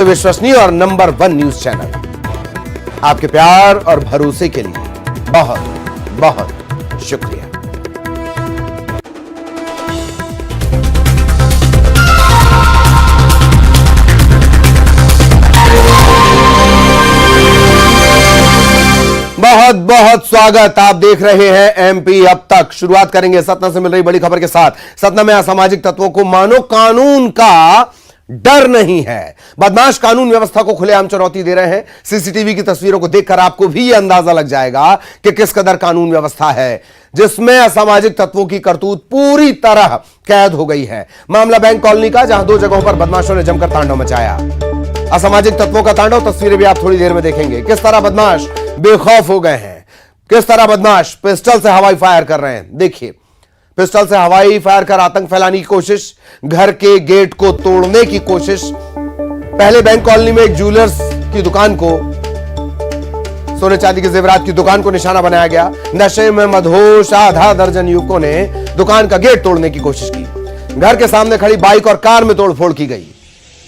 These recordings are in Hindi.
विश्वसनीय और नंबर 1 न्यूज चैनल। आपके प्यार और भरोसे के लिए बहुत बहुत शुक्रिया। बहुत बहुत स्वागत। आप देख रहे हैं एमपी अब तक। शुरुआत करेंगे सतना से मिल रही बड़ी खबर के साथ। सतना में असामाजिक तत्वों को मानो कानून का डर नहीं है। बदमाश कानून व्यवस्था को खुलेआम चुनौती दे रहे हैं। सीसीटीवी की तस्वीरों को देखकर आपको भी यह अंदाजा लग जाएगा कि किस कदर कानून व्यवस्था है, जिसमें असामाजिक तत्वों की करतूत पूरी तरह कैद हो गई है। मामला बैंक कॉलोनी का, जहां 2 जगहों पर बदमाशों ने जमकर तांडव मचाया। असामाजिक तत्वों का तांडव, तस्वीरें भी आप थोड़ी देर में देखेंगे। किस तरह बदमाश बेखौफ हो गए हैं, किस तरह बदमाश पिस्टल से हवाई फायर कर रहे हैं। देखिए, पिस्टल से हवाई फायर कर आतंक फैलाने की कोशिश, घर के गेट को तोड़ने की कोशिश। पहले बैंक कॉलोनी में एक ज्वेलर्स की दुकान को, सोने चांदी के जेवरात की दुकान को निशाना बनाया गया। नशे में मदहोश आधा दर्जन युवकों ने दुकान का गेट तोड़ने की कोशिश की। घर के सामने खड़ी बाइक और कार में तोड़फोड़ की गई।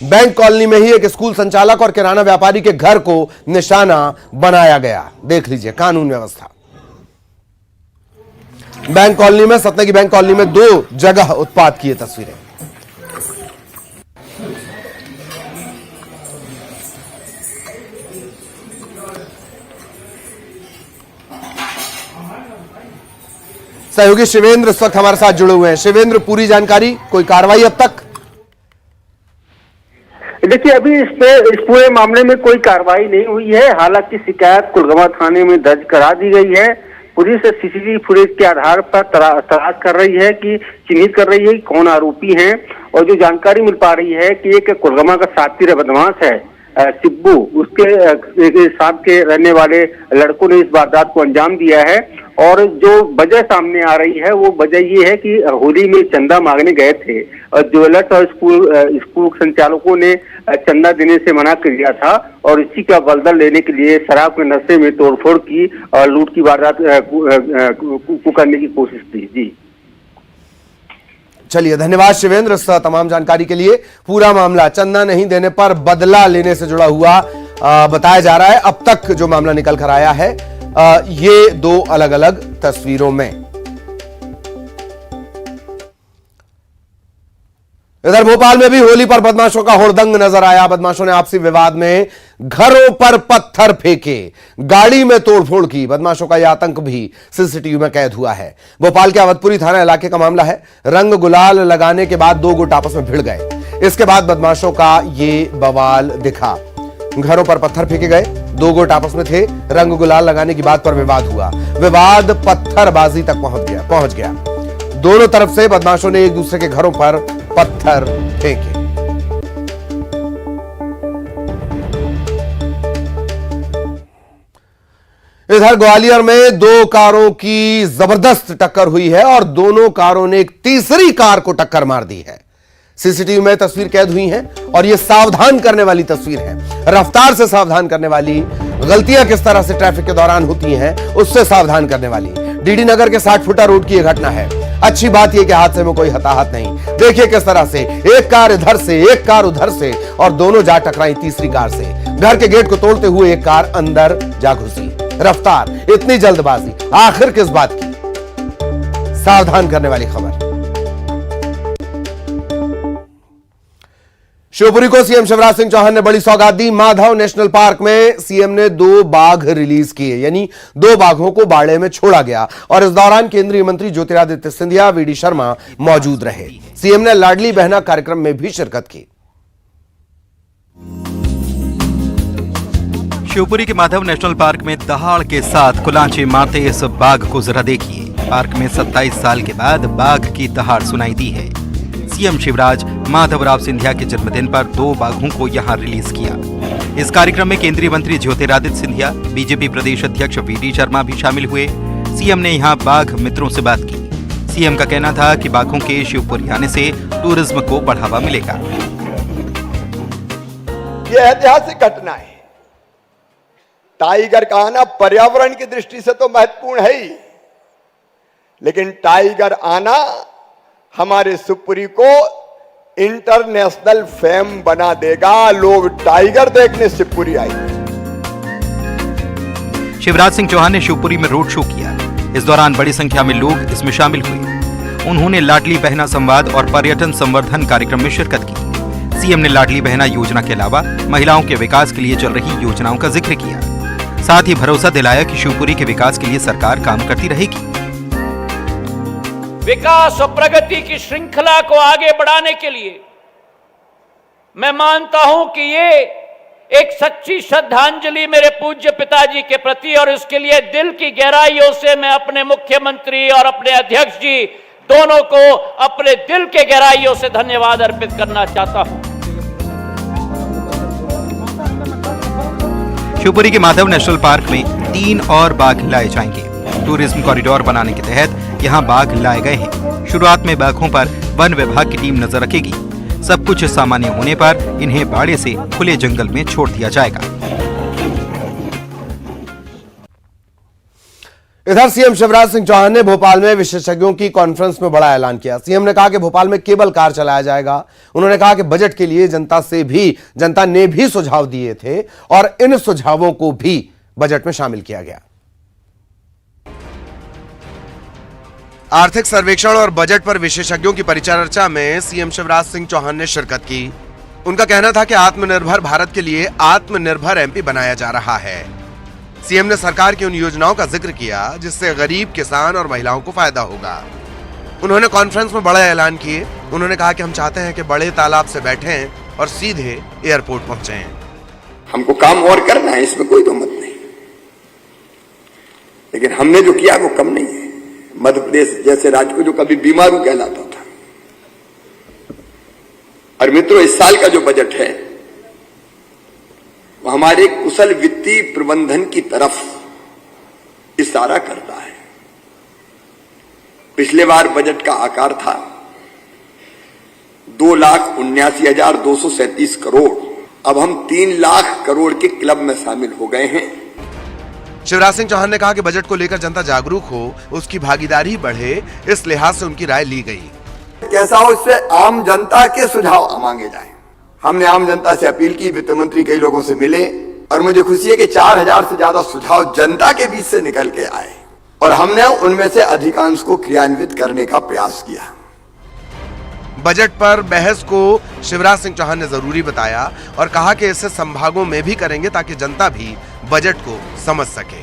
बैंक कॉलोनी में ही एक स्कूल संचालक और किराना व्यापारी के घर को निशाना बनाया गया। देख लीजिए कानून व्यवस्था। बैंक कॉलोनी में, सतना की बैंक कॉलोनी में 2 जगह उत्पात की तस्वीरें। सहयोगी शिवेंद्र इस वक्त हमारे साथ जुड़े हुए हैं। शिवेंद्र, पूरी जानकारी, कोई कार्रवाई अब तक? देखिए, अभी इस पूरे मामले में कोई कार्रवाई नहीं हुई है। हालांकि शिकायत कुलगामा थाने में दर्ज करा दी गई है। पुलिस सीसीटीवी फुटेज के आधार पर तलाश कर रही है, कि चिन्हित कर रही है कि कौन आरोपी हैं। और जो जानकारी मिल पा रही है कि एक कुलगामा का शातिर बदमाश है सिब्बू, उसके साथ के रहने वाले लड़कों ने इस वारदात को अंजाम दिया है। और जो वजह सामने आ रही है वो वजह ये है कि होली में चंदा मांगने गए थे और ज्वेलर्स और स्कूल संचालकों ने चंदा देने से मना कर दिया था, और इसी का बदला लेने के लिए शराब के नशे में तोड़फोड़ की और लूट की वारदात को करने की कोशिश की। जी चलिए, धन्यवाद शिवेंद्र इस तमाम जानकारी के लिए। पूरा मामला चंदा नहीं देने पर बदला लेने से जुड़ा हुआ बताया जा रहा है। अब तक जो मामला निकल कर आया है ये 2 अलग अलग तस्वीरों में। इधर भोपाल में भी होली पर बदमाशों का हुड़दंग नजर आया। बदमाशों ने आपसी विवाद में घरों पर पत्थर फेंके, गाड़ी में तोड़फोड़ की। बदमाशों का यह आतंक भी सीसीटीवी में कैद हुआ है। भोपाल के अवधपुरी थाना इलाके का मामला है। रंग गुलाल लगाने के बाद 2 गुट आपस में भिड़ गए। इसके बाद बदमाशों का ये बवाल दिखा। घरों पर पत्थर फेंके गए, 2 गुट आपस में थे। रंग गुलाल लगाने की बात पर विवाद हुआ। विवाद पत्थरबाजी तक पहुंच गया। दोनों तरफ से बदमाशों ने एक दूसरे के घरों पर पत्थर फेंके। इधर ग्वालियर में 2 कारों की जबरदस्त टक्कर हुई है और दोनों कारों ने एक तीसरी कार को टक्कर मार दी है। सीसीटीवी में तस्वीर कैद हुई है और यह सावधान करने वाली तस्वीर है। रफ्तार से सावधान करने वाली, गलतियां किस तरह से ट्रैफिक के दौरान होती हैं उससे सावधान करने वाली। डीडी नगर के 60 फुटा रोड की यह घटना है। अच्छी बात यह कि हादसे में कोई हताहत नहीं। देखिए किस तरह से एक कार इधर से, एक कार उधर से, और दोनों जा टकराई तीसरी कार से। घर के गेट को तोड़ते हुए एक कार अंदर जा घुसी। रफ्तार, इतनी जल्दबाजी आखिर किस बात की? सावधान करने वाली खबर। शिवपुरी को सीएम शिवराज सिंह चौहान ने बड़ी सौगात दी। माधव नेशनल पार्क में सीएम ने 2 बाघ रिलीज किए, यानी 2 बाघों को बाड़े में छोड़ा गया। और इस दौरान केंद्रीय मंत्री ज्योतिरादित्य सिंधिया, वीडी शर्मा मौजूद रहे। सीएम ने लाडली बहना कार्यक्रम में भी शिरकत की। शिवपुरी के माधव नेशनल पार्क में दहाड़ के साथ कुलांचे मारते इस बाघ को जरा देखिए। पार्क में 27 साल के बाद बाघ की दहाड़ सुनाई दी है। सीएम शिवराज माधवराव सिंधिया के जन्मदिन पर 2 बाघों को यहां रिलीज किया। इस कार्यक्रम में केंद्रीय मंत्री ज्योतिरादित्य सिंधिया, बीजेपी प्रदेश अध्यक्ष वीडी शर्मा भी शामिल हुए। सीएम ने यहां बाघ मित्रों से बात की। सीएम का कहना था कि बाघों के शिवपुरी आने से टूरिज्म को बढ़ावा मिलेगा। यह ऐतिहासिक घटना है। टाइगर का आना पर्यावरण की दृष्टि से तो महत्वपूर्ण है ही, लेकिन टाइगर आना हमारे शिवपुरी को इंटरनेशनल फेम बना देगा। लोग टाइगर देखने शिवपुरी आएंगे। शिवराज सिंह चौहान ने शिवपुरी में रोड शो किया। इस दौरान बड़ी संख्या में लोग इसमें शामिल हुए। उन्होंने लाडली बहना संवाद और पर्यटन संवर्धन कार्यक्रम में शिरकत की। सीएम ने लाडली बहना योजना के अलावा महिलाओं के विकास के लिए चल रही योजनाओं का जिक्र किया। साथ ही भरोसा दिलाया कि शिवपुरी के विकास के लिए सरकार काम करती रहेगी। विकास और प्रगति की श्रृंखला को आगे बढ़ाने के लिए मैं मानता हूं कि ये एक सच्ची श्रद्धांजलि मेरे पूज्य पिताजी के प्रति, और इसके लिए दिल की गहराइयों से मैं अपने मुख्यमंत्री और अपने अध्यक्ष जी दोनों को अपने दिल के गहराइयों से धन्यवाद अर्पित करना चाहता हूं। शिवपुरी के माधव नेशनल पार्क में 3 और बाघ लाए जाएंगे। टूरिज्म कॉरिडोर बनाने के तहत यहां बाघ लाए गए हैं। शुरुआत में बाघों पर वन विभाग की टीम नजर रखेगी। सब कुछ सामान्य होने पर इन्हें बाड़े से खुले जंगल में छोड़ दिया जाएगा। इधर सीएम शिवराज सिंह चौहान ने भोपाल में विशेषज्ञों की कॉन्फ्रेंस में बड़ा ऐलान किया। सीएम ने कहा कि भोपाल में केबल कार चलाया जाएगा। उन्होंने कहा कि बजट के लिए जनता ने भी सुझाव दिए थे और इन सुझावों को भी बजट में शामिल किया गया। आर्थिक सर्वेक्षण और बजट पर विशेषज्ञों की परिचर्चा में सीएम शिवराज सिंह चौहान ने शिरकत की। उनका कहना था कि आत्मनिर्भर भारत के लिए आत्मनिर्भर एमपी बनाया जा रहा है। सीएम ने सरकार की उन योजनाओं का जिक्र किया जिससे गरीब, किसान और महिलाओं को फायदा होगा। उन्होंने कॉन्फ्रेंस में बड़ा ऐलान किए। उन्होंने कहा कि हम चाहते हैं कि बड़े तालाब से बैठें और सीधे एयरपोर्ट पहुंचे। हमको काम और करना है, इसमें कोई दो मत नहीं, लेकिन हमने जो किया वो कम नहीं है। मध्य प्रदेश जैसे राज्य को जो कभी बीमारू कहलाता था। और मित्रों, इस साल का जो बजट है वो हमारे कुशल वित्तीय प्रबंधन की तरफ इशारा करता है। पिछले बार बजट का आकार था 2,79,237 करोड़। अब हम 3 लाख करोड़ के क्लब में शामिल हो गए हैं। शिवराज सिंह चौहान ने कहा कि बजट को लेकर जनता जागरूक हो, उसकी भागीदारी बढ़े, इस लिहाज से उनकी राय ली गई। कैसा हो, इससे आम जनता के सुझाव मांगे जाएं। हमने आम जनता से अपील की, वित्त मंत्री कई लोगों से मिले और मुझे खुशी है कि 4,000 से ज्यादा सुझाव जनता के बीच से निकल के आए और हमने उनमें से अधिकांश को क्रियान्वित करने का प्रयास किया। बजट पर बहस को शिवराज सिंह चौहान ने जरूरी बताया और कहा कि इसे संभागों में भी करेंगे ताकि जनता भी बजट को समझ सके।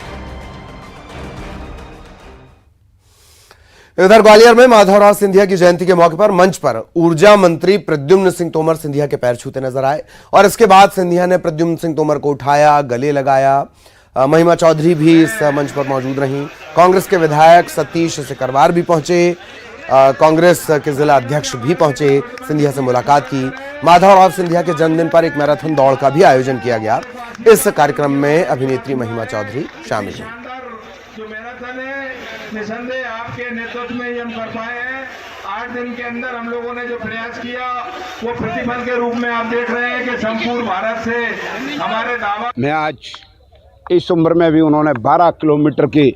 इधर ग्वालियर में माधवराव सिंधिया की जयंती के मौके पर मंच पर ऊर्जा मंत्री प्रद्युम्न सिंह तोमर सिंधिया के पैर छूते नजर आए और इसके बाद सिंधिया ने प्रद्युम्न सिंह तोमर को उठाया, गले लगाया। महिमा चौधरी भी इस मंच पर मौजूद रहीं। कांग्रेस के विधायक सतीश सिकरवार भी पहुंचे। कांग्रेस के जिला अध्यक्ष भी पहुंचे, सिंधिया से मुलाकात की। माधवराव सिंधिया के जन्मदिन पर एक मैराथन दौड़ का भी आयोजन किया गया। इस कार्यक्रम में अभिनेत्री महिमा चौधरी शामिल हैं। जो मैराथन है निसंदेह आपके नेतृत्व में ही हम कर पाए हैं। 8 दिन के अंदर हम लोगों ने जो प्रयास किया वो प्रतिफल के रूप में आप देख रहे हैं कि संपूर्ण भारत से हमारे दावा। मैं आज इस उम्र में भी उन्होंने 12 किलोमीटर की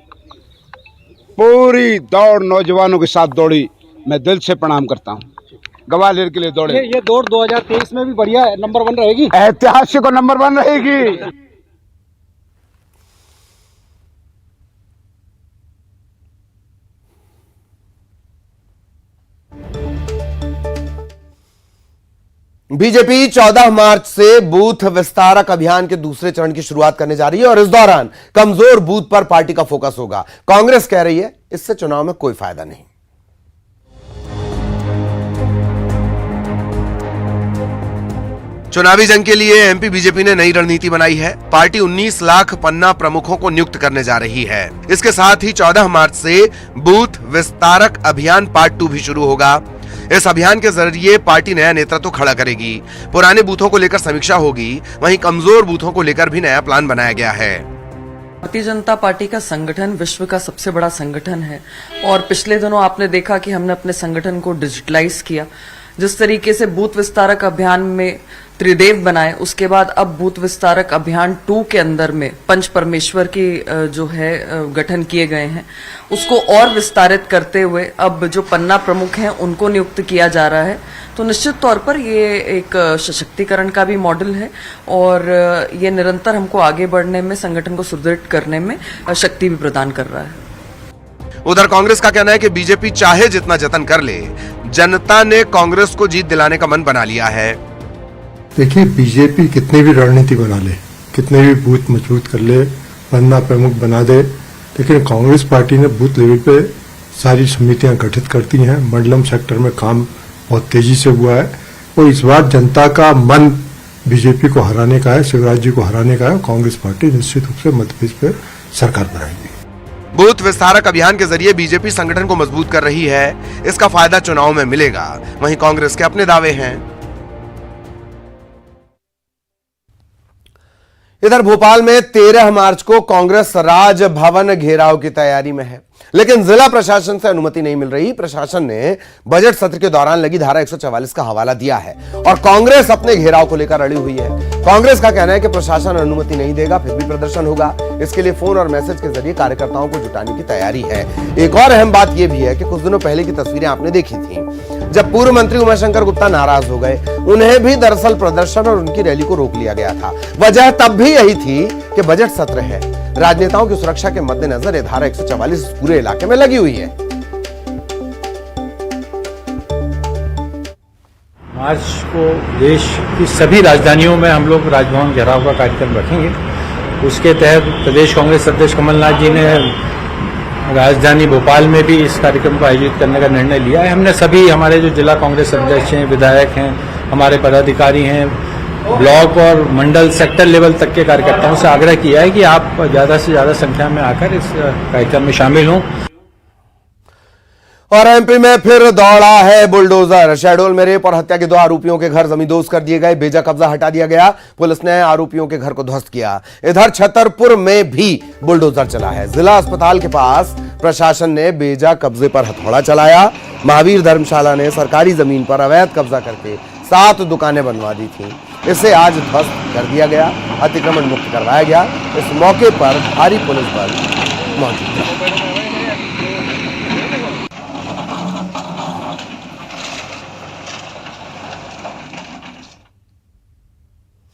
पूरी दौड़ नौजवानों के साथ दौड़ी, मैं दिल से प्रणाम करता हूं। ग्वालियर के लिए दौड़े। ये दौड़ 2023 में भी बढ़िया नंबर 1 रहेगी, ऐतिहासिक और नंबर 1 रहेगी। बीजेपी 14 मार्च से बूथ विस्तारक अभियान के दूसरे चरण की शुरुआत करने जा रही है और इस दौरान कमजोर बूथ पर पार्टी का फोकस होगा। कांग्रेस कह रही है इससे चुनाव में कोई फायदा नहीं। चुनावी जंग के लिए एमपी बीजेपी ने नई रणनीति बनाई है। पार्टी 19 लाख पन्ना प्रमुखों को नियुक्त करने जा रही है। इसके साथ ही 14 मार्च से बूथ विस्तारक अभियान पार्ट 2 भी शुरू होगा। इस अभियान के जरिए पार्टी नया नेतृत्व खड़ा करेगी। पुराने बूथों को लेकर समीक्षा होगी, वहीं कमजोर बूथों को लेकर भी नया प्लान बनाया गया है। भारतीय जनता पार्टी का संगठन विश्व का सबसे बड़ा संगठन है और पिछले दिनों आपने देखा कि हमने अपने संगठन को डिजिटलाइज किया। जिस तरीके से बूथ विस्तारक अभियान में त्रिदेव बनाए, उसके बाद अब बूथ विस्तारक अभियान 2 के अंदर में पंच परमेश्वर की जो है गठन किए गए हैं, उसको और विस्तारित करते हुए अब जो पन्ना प्रमुख हैं उनको नियुक्त किया जा रहा है। तो निश्चित तौर पर ये एक सशक्तिकरण का भी मॉडल है और ये निरंतर हमको आगे बढ़ने में, संगठन को सुदृढ़ करने में शक्ति भी प्रदान कर रहा है। उधर कांग्रेस का कहना है कि बीजेपी चाहे जितना जतन कर ले, जनता ने कांग्रेस को जीत दिलाने का मन बना लिया है। देखिए, बीजेपी कितनी भी रणनीति बना ले, कितने भी बूथ मजबूत कर ले, पन्ना प्रमुख बना दे, लेकिन कांग्रेस पार्टी ने बूथ लेवल पे सारी समितियां गठित करती हैं। मंडलम सेक्टर में काम बहुत तेजी से हुआ है और इस बार जनता का मन बीजेपी को हराने का है, शिवराज जी को हराने का है। कांग्रेस पार्टी निश्चित रूप से मध्य प्रदेश पे सरकार बनाएगी। बूथ विस्तारक अभियान के जरिए बीजेपी संगठन को मजबूत कर रही है, इसका फायदा चुनाव में मिलेगा। वहीं कांग्रेस के अपने दावे हैं। इधर भोपाल में 13 मार्च को कांग्रेस राजभवन घेराव की तैयारी में है, लेकिन जिला प्रशासन से अनुमति नहीं मिल रही। प्रशासन ने बजट सत्र के दौरान लगी धारा 144 का हवाला दिया है और कांग्रेस अपने घेराव को लेकर अड़ी हुई है। कांग्रेस का कहना है कि प्रशासन अनुमति नहीं देगा, फिर भी प्रदर्शन होगा। इसके लिए फोन और मैसेज के जरिए कार्यकर्ताओं को जुटाने की तैयारी है। एक और अहम बात यह भी है कि कुछ दिनों पहले की तस्वीरें आपने देखी थी, जब पूर्व मंत्री उमाशंकर गुप्ता नाराज हो गए। उन्हें भी दरअसल प्रदर्शन और उनकी रैली को रोक लिया गया था। वजह तब भी यही थी कि बजट सत्र है। राजनेताओं की सुरक्षा के मद्देनजर धारा 144 पूरे इलाके में लगी हुई है। मार्च को देश की सभी राजधानियों में हम लोग राजभवन घेराव का कार्यक्रम रखेंगे। उसके तहत प्रदेश कांग्रेस अध्यक्ष कमलनाथ जी ने राजधानी भोपाल में भी इस कार्यक्रम को आयोजित करने का निर्णय लिया है। हमने सभी हमारे जो जिला कांग्रेस अध्यक्ष हैं, विधायक हैं, हमारे पदाधिकारी हैं, ब्लॉक और मंडल सेक्टर लेवल तक के कार्यकर्ताओं से आग्रह किया है कि आप ज्यादा से ज्यादा संख्या में आकर इस कार्यक्रम में शामिल हों। और एमपी में फिर दौड़ा है बुलडोजर। शहडोल में रेप और हत्या के 2 आरोपियों के घर जमींदोज कर दिए गए, बेजा कब्जा हटा दिया गया। पुलिस ने आरोपियों के घर को ध्वस्त किया। इधर छतरपुर में भी बुलडोजर चला है। जिला अस्पताल के पास प्रशासन ने बेजा कब्जे पर हथौड़ा चलाया। महावीर धर्मशाला ने सरकारी जमीन पर अवैध कब्जा करके 7 दुकानें बनवा दी थी। इसे आज ध्वस्त कर दिया गया, अतिक्रमण मुक्त करवाया गया। इस मौके पर भारी पुलिस बल मौजूद था।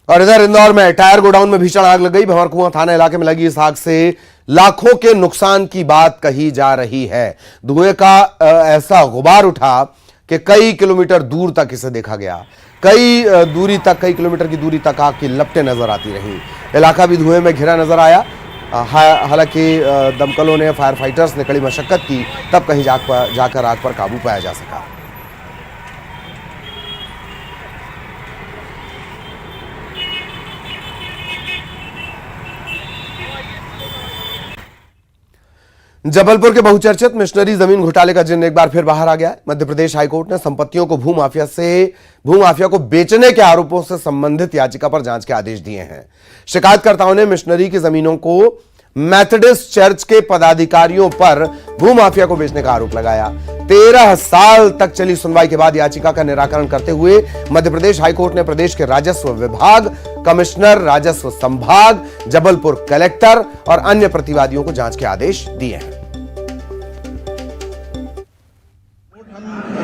और इधर इंदौर में टायर गोडाउन में भीषण आग लग गई। भंवरकुआं थाना इलाके में लगी इस आग से लाखों के नुकसान की बात कही जा रही है। धुएं का ऐसा गुबार उठा कि कई किलोमीटर दूर तक इसे देखा गया। कई किलोमीटर की दूरी तक आग की लपटें नजर आती रहीं। इलाका भी धुएं में घिरा नजर आया। हालांकि दमकलों ने, फायर फाइटर्स ने कड़ी मशक्कत की, तब कहीं जाकर आग पर काबू पाया जा सका। जबलपुर के बहुचर्चित मिशनरी जमीन घोटाले का जिन्न एक बार फिर बाहर आ गया है। मध्य प्रदेश हाईकोर्ट ने संपत्तियों को भूमाफिया को बेचने के आरोपों से संबंधित याचिका पर जांच के आदेश दिए हैं। शिकायतकर्ताओं ने मिशनरी की जमीनों को मेथोडिस्ट चर्च के पदाधिकारियों पर भूमाफिया को बेचने का आरोप लगाया। 13 साल तक चली सुनवाई के बाद याचिका का निराकरण करते हुए मध्य प्रदेश हाईकोर्ट ने प्रदेश के राजस्व विभाग, कमिश्नर राजस्व संभाग, जबलपुर कलेक्टर और अन्य प्रतिवादियों को जांच के आदेश दिए हैं।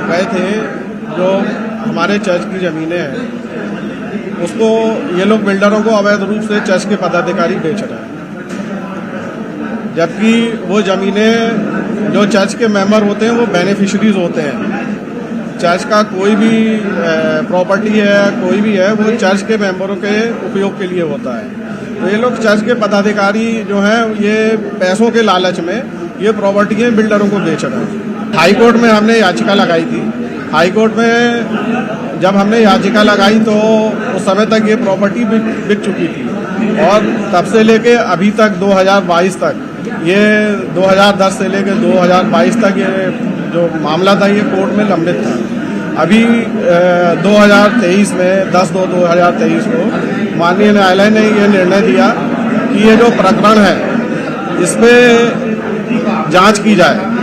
गए थे, जो हमारे चर्च की जमीनें हैं उसको ये लोग बिल्डरों को अवैध रूप से चर्च के पदाधिकारी बेच रहे हैं, जबकि वो जमीनें जो चर्च के मेंबर होते हैं वो बेनिफिशरीज होते हैं। चर्च का कोई भी प्रॉपर्टी है, कोई भी है, वो चर्च के मेंबरों के उपयोग के लिए होता है। तो ये लोग चर्च के पदाधिकारी जो हैं ये पैसों के लालच में ये प्रॉपर्टियाँ बिल्डरों को बेच रहे हैं। हाई कोर्ट में हमने याचिका लगाई थी। हाई कोर्ट में जब हमने याचिका लगाई तो उस समय तक ये प्रॉपर्टी बिक चुकी थी और तब से लेके अभी तक 2022 तक, ये 2010 से लेके 2022 तक ये जो मामला था ये कोर्ट में लंबित था। अभी 2023 में 10/2/2023 को माननीय न्यायालय ने ये निर्णय दिया कि ये जो प्रकरण है इस पे जांच की जाए।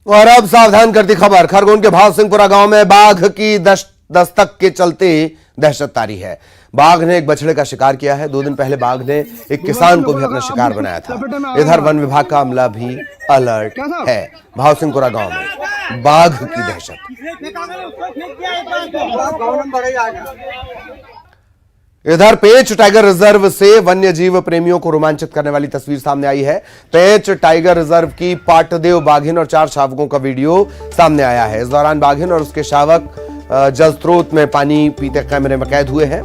और अब सावधान करती खबर, खरगोन के भाव सिंहपुरा गांव में बाघ की दस्तक के चलते दहशत तारी है। बाघ ने एक बछड़े का शिकार किया है। 2 दिन पहले बाघ ने एक किसान को भी अपना शिकार बनाया था। इधर वन विभाग का अमला भी अलर्ट है। भावसिंहपुरा गांव में बाघ की दहशत। इधर पेंच टाइगर रिजर्व से वन्य जीव प्रेमियों को रोमांचित करने वाली तस्वीर सामने आई है। पेंच टाइगर रिजर्व की पाटदेव बाघिन और 4 शावकों का वीडियो सामने आया है। इस दौरान बाघिन और उसके शावक जल स्रोत में पानी पीते कैमरे में कैद हुए हैं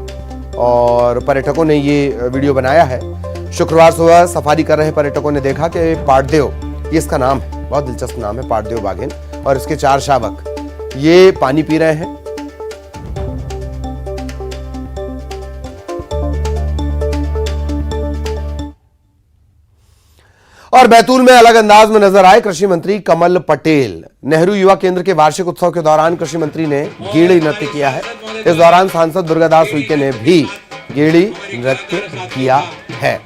और पर्यटकों ने ये वीडियो बनाया है। शुक्रवार सुबह सफारी कर रहे पर्यटकों ने देखा कि पाटदेव, ये इसका नाम है, बहुत दिलचस्प नाम है, पाटदेव बाघिन और इसके 4 शावक ये पानी पी रहे हैं। और बैतूल में अलग अंदाज में नजर आए कृषि मंत्री कमल पटेल। नेहरू युवा केंद्र के वार्षिक उत्सव के दौरान कृषि मंत्री ने गेड़ी नृत्य किया है। इस दौरान सांसद दुर्गादास उइके ने भी गेड़ी नृत्य किया है।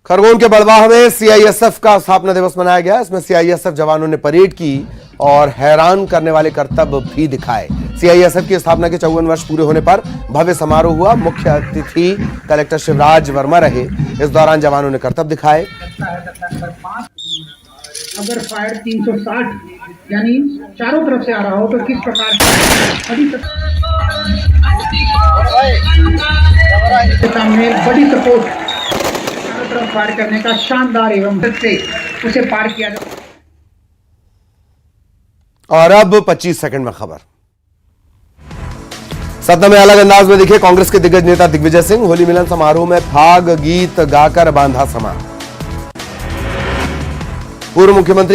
खरगोन के बड़वाह में सीआईएसएफ का स्थापना दिवस मनाया गया। इसमें सीआईएसएफ जवानों ने परेड की और हैरान करने वाले करतब भी दिखाए। सीआईएसएफ की स्थापना के 54 वर्ष पूरे होने पर भव्य समारोह हुआ। मुख्य अतिथि कलेक्टर शिवराज वर्मा रहे। इस दौरान जवानों ने करतब दिखाए। अगर फायर 360 यानी चारों तरफ से आ रहा हो तो किस प्रकार सामने बड़ी सपोर्ट पार करने का शानदार एवं से उसे पार किया जाए। और अब 25 सेकंड में खबर। सतना में अलग अंदाज में दिखे कांग्रेस के दिग्गज नेता दिग्विजय सिंह। होली मिलन समारोह में फाग गीत गाकर बांधा समा। पूर्व मुख्यमंत्री